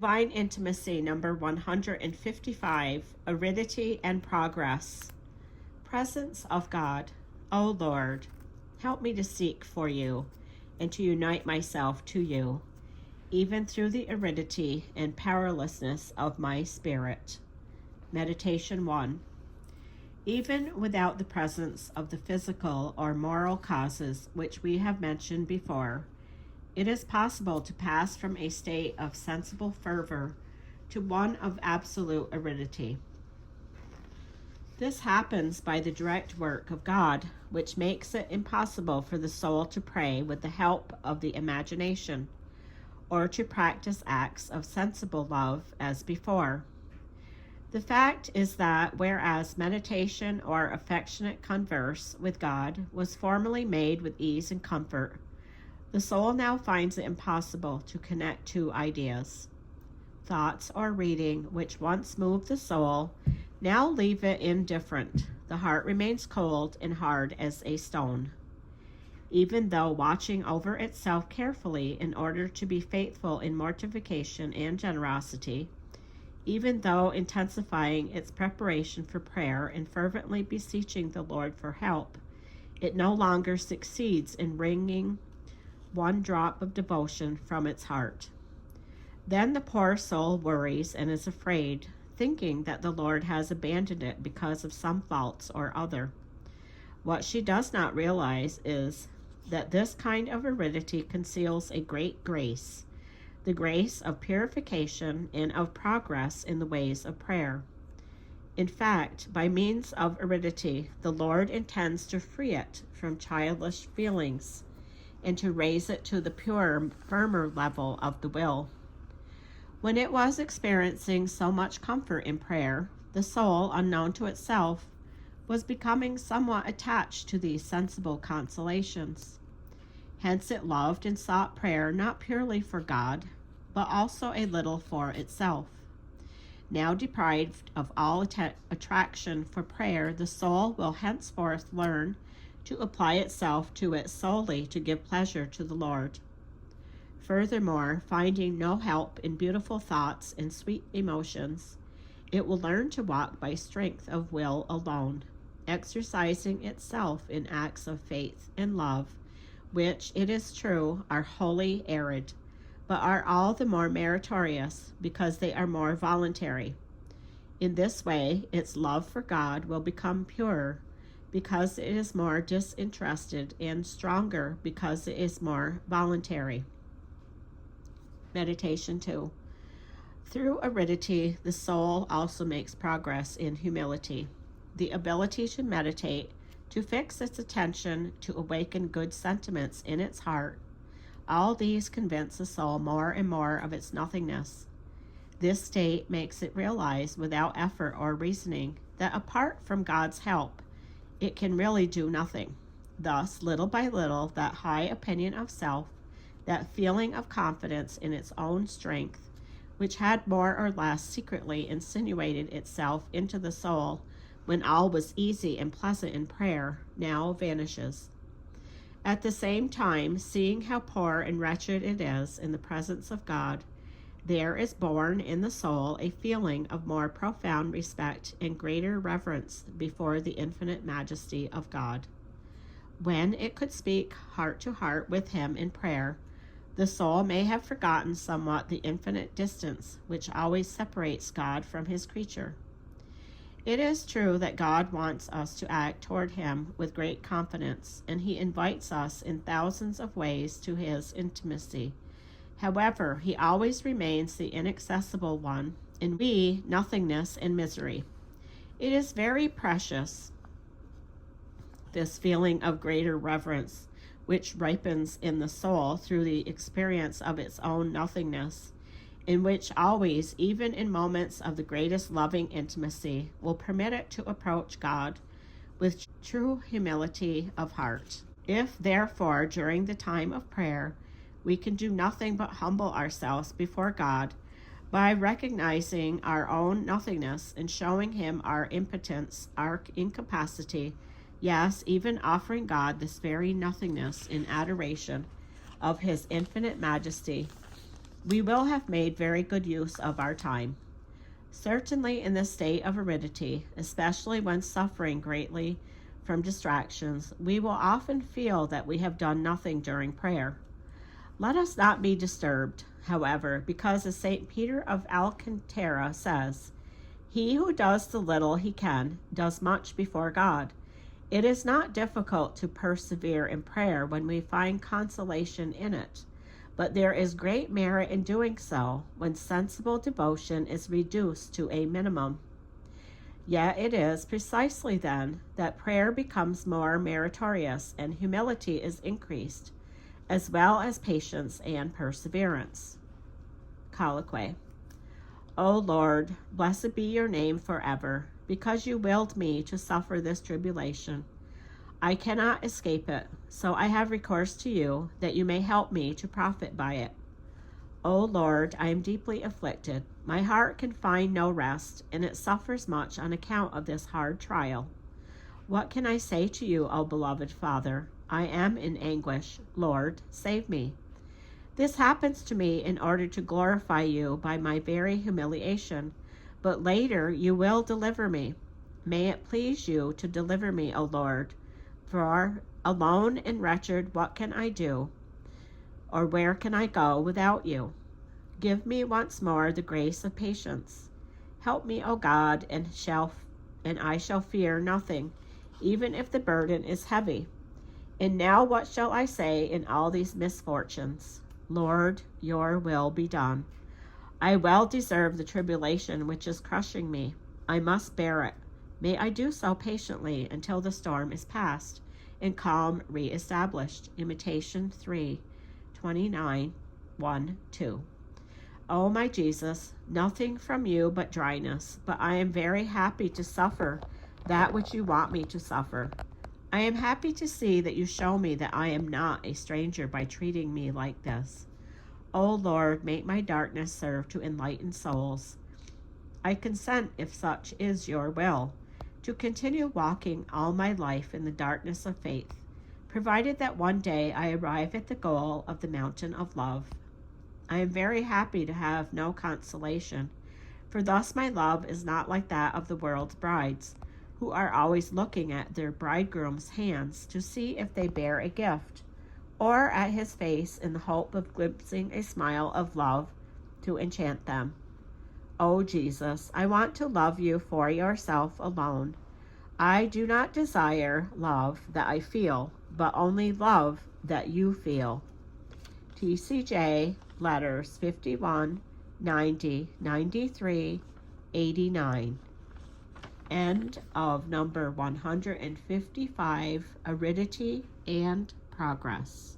Divine Intimacy, number 155, Aridity and Progress. Presence of God. O Lord, help me to seek for you and to unite myself to you, even through the aridity and powerlessness of my spirit. Meditation 1. Even without the presence of the physical or moral causes which we have mentioned before, it is possible to pass from a state of sensible fervor to one of absolute aridity. This happens by the direct work of God, which makes it impossible for the soul to pray with the help of the imagination, or to practice acts of sensible love as before. The fact is that whereas meditation or affectionate converse with God was formerly made with ease and comfort, the soul now finds it impossible to connect two ideas. Thoughts or reading which once moved the soul now leave it indifferent. The heart remains cold and hard as a stone. Even though watching over itself carefully in order to be faithful in mortification and generosity, even though intensifying its preparation for prayer and fervently beseeching the Lord for help, it no longer succeeds in wringing one drop of devotion from its heart. Then the poor soul worries and is afraid, thinking that the Lord has abandoned it because of some faults or other. What she does not realize is that this kind of aridity conceals a great grace, the grace of purification and of progress in the ways of prayer. In fact, by means of aridity, the Lord intends to free it from childish feelings and to raise it to the purer, firmer level of the will. When it was experiencing so much comfort in prayer, the soul, unknown to itself, was becoming somewhat attached to these sensible consolations. Hence it loved and sought prayer not purely for God, but also a little for itself. Now deprived of all attraction for prayer, the soul will henceforth learn to apply itself to it solely to give pleasure to the Lord. Furthermore, finding no help in beautiful thoughts and sweet emotions, it will learn to walk by strength of will alone, exercising itself in acts of faith and love, which, it is true, are wholly arid, but are all the more meritorious because they are more voluntary. In this way, its love for God will become purer, because it is more disinterested, and stronger because it is more voluntary. Meditation 2. Through aridity, the soul also makes progress in humility. The ability to meditate, to fix its attention, to awaken good sentiments in its heart, all these convince the soul more and more of its nothingness. This state makes it realize without effort or reasoning that apart from God's help, it can really do nothing. Thus, little by little, that high opinion of self, that feeling of confidence in its own strength, which had more or less secretly insinuated itself into the soul when all was easy and pleasant in prayer, now vanishes. At the same time, seeing how poor and wretched it is in the presence of God, there is born in the soul a feeling of more profound respect and greater reverence before the infinite majesty of God. When it could speak heart to heart with him in prayer, the soul may have forgotten somewhat the infinite distance which always separates God from his creature. It is true that God wants us to act toward him with great confidence, and he invites us in thousands of ways to his intimacy. However, he always remains the inaccessible one, and we nothingness and misery. It is very precious, this feeling of greater reverence, which ripens in the soul through the experience of its own nothingness, in which always, even in moments of the greatest loving intimacy, will permit it to approach God with true humility of heart. If, therefore, during the time of prayer, we can do nothing but humble ourselves before God by recognizing our own nothingness and showing him our impotence, our incapacity, yes, even offering God this very nothingness in adoration of his infinite majesty, we will have made very good use of our time. Certainly in this state of aridity, especially when suffering greatly from distractions, we will often feel that we have done nothing during prayer. Let us not be disturbed, however, because as St. Peter of Alcantara says, "He who does the little he can does much before God." It is not difficult to persevere in prayer when we find consolation in it, but there is great merit in doing so when sensible devotion is reduced to a minimum. Yet it is precisely then that prayer becomes more meritorious and humility is increased, as well as patience and perseverance. Colloquy. O Lord, blessed be your name forever, because you willed me to suffer this tribulation. I cannot escape it, so I have recourse to you, that you may help me to profit by it. O Lord, I am deeply afflicted. My heart can find no rest, and it suffers much on account of this hard trial. What can I say to you, O beloved Father? I am in anguish. Lord, save me. This happens to me in order to glorify you by my very humiliation, but later you will deliver me. May it please you to deliver me, O Lord, for alone and wretched what can I do, or where can I go without you? Give me once more the grace of patience. Help me, O God, and I shall fear nothing, even if the burden is heavy. And now what shall I say in all these misfortunes? Lord, your will be done. I well deserve the tribulation which is crushing me. I must bear it. May I do so patiently until the storm is past and calm re-established. Imitation 3:29, 1-2. O my Jesus, nothing from you but dryness, but I am very happy to suffer that which you want me to suffer. I am happy to see that you show me that I am not a stranger by treating me like this. O Lord, make my darkness serve to enlighten souls. I consent, if such is your will, to continue walking all my life in the darkness of faith, provided that one day I arrive at the goal of the mountain of love. I am very happy to have no consolation, for thus my love is not like that of the world's brides, who are always looking at their bridegroom's hands to see if they bear a gift, or at his face in the hope of glimpsing a smile of love to enchant them. O Jesus, I want to love you for yourself alone. I do not desire love that I feel, but only love that you feel. TCJ Letters 51, 90, 93, 89. End of number 155, Aridity and Progress.